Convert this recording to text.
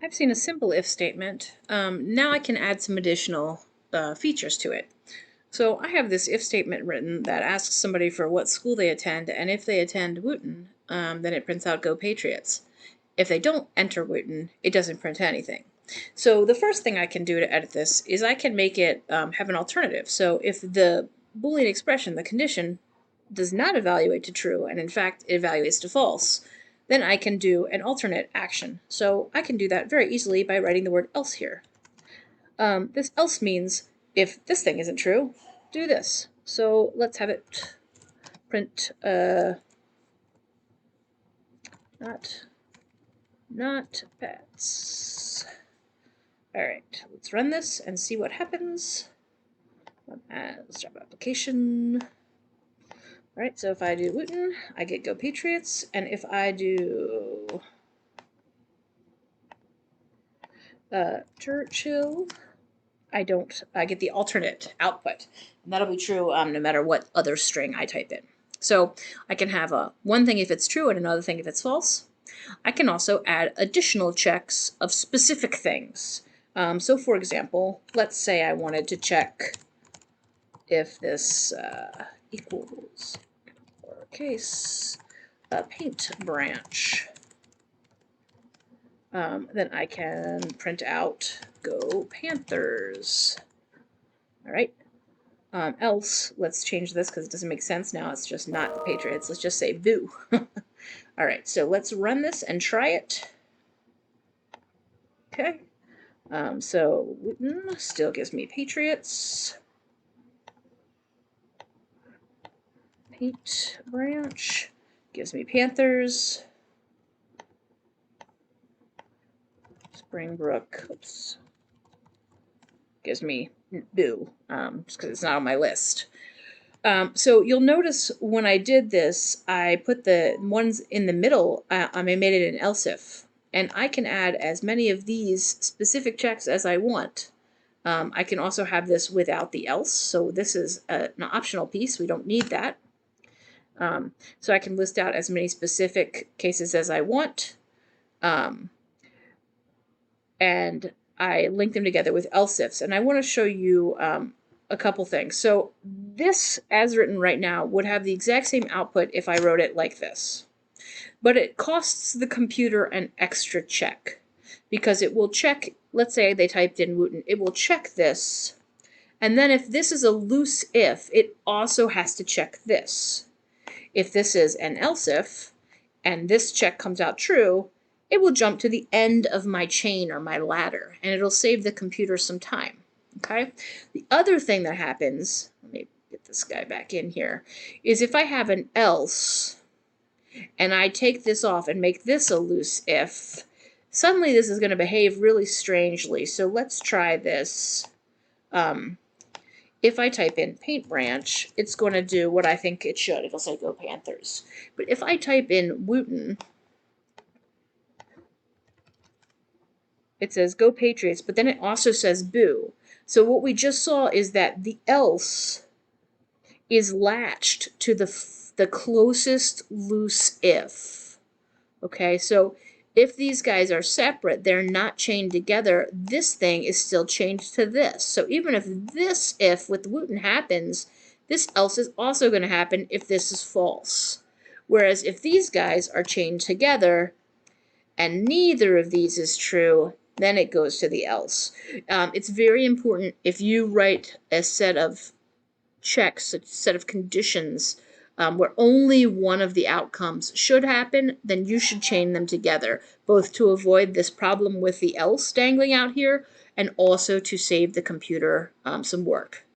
I've seen a simple if statement. Now I can add some additional features to it. So I have this if statement written that asks somebody for what school they attend, and if they attend Wooten, then it prints out Go Patriots. If they don't enter Wooten, it doesn't print anything. So the first thing I can do to edit this is I can make it have an alternative. So if the Boolean expression, the condition, does not evaluate to true, and in fact it evaluates to false, then I can do an alternate action. So I can do that very easily by writing the word else here. This else means if this thing isn't true, do this. So let's have it print not pets. All right, let's run this and see what happens. Let's drop application. All right, so if I do Wooten, I get Go Patriots, and if I do Churchill, I get the alternate output. And that'll be true no matter what other string I type in. So I can have one thing if it's true and another thing if it's false. I can also add additional checks of specific things. So for example, let's say I wanted to check if this equals lowercase paint branch. Then I can print out Go Panthers. All right. Else, let's change this because it doesn't make sense now. It's just not the Patriots. Let's just say boo. All right, so let's run this and try it. Okay. So Wooten still gives me Patriots. Paint branch gives me Panthers. Springbrook, oops, gives me boo, just because it's not on my list. So you'll notice when I did this, I put the ones in the middle, I made it an else if, and I can add as many of these specific checks as I want. I can also have this without the else, so this is an optional piece. We don't need that. So I can list out as many specific cases as I want, and I link them together with else ifs. And I want to show you a couple things. So this, as written right now, would have the exact same output if I wrote it like this. But it costs the computer an extra check because it will check, let's say they typed in Wooten, it will check this. And then if this is a loose if, it also has to check this. If this is an else if, and this check comes out true, it will jump to the end of my chain or my ladder, and it'll save the computer some time. Okay? The other thing that happens, let me get this guy back in here, is if I have an else, and I take this off and make this a loose if, suddenly this is going to behave really strangely. So let's try this. If I type in paint branch, it's going to do what I think it should. It'll say Go Panthers. But if I type in Wooten, it says Go Patriots, but then it also says boo. So what we just saw is that the else is latched to the closest loose if. Okay, so if these guys are separate, they're not chained together, this thing is still chained to this. So even if this if with Wooten happens, this else is also going to happen if this is false. Whereas if these guys are chained together and neither of these is true, then it goes to the else. It's very important if you write a set of checks, a set of conditions, where only one of the outcomes should happen, then you should chain them together, both to avoid this problem with the else dangling out here and also to save the computer some work.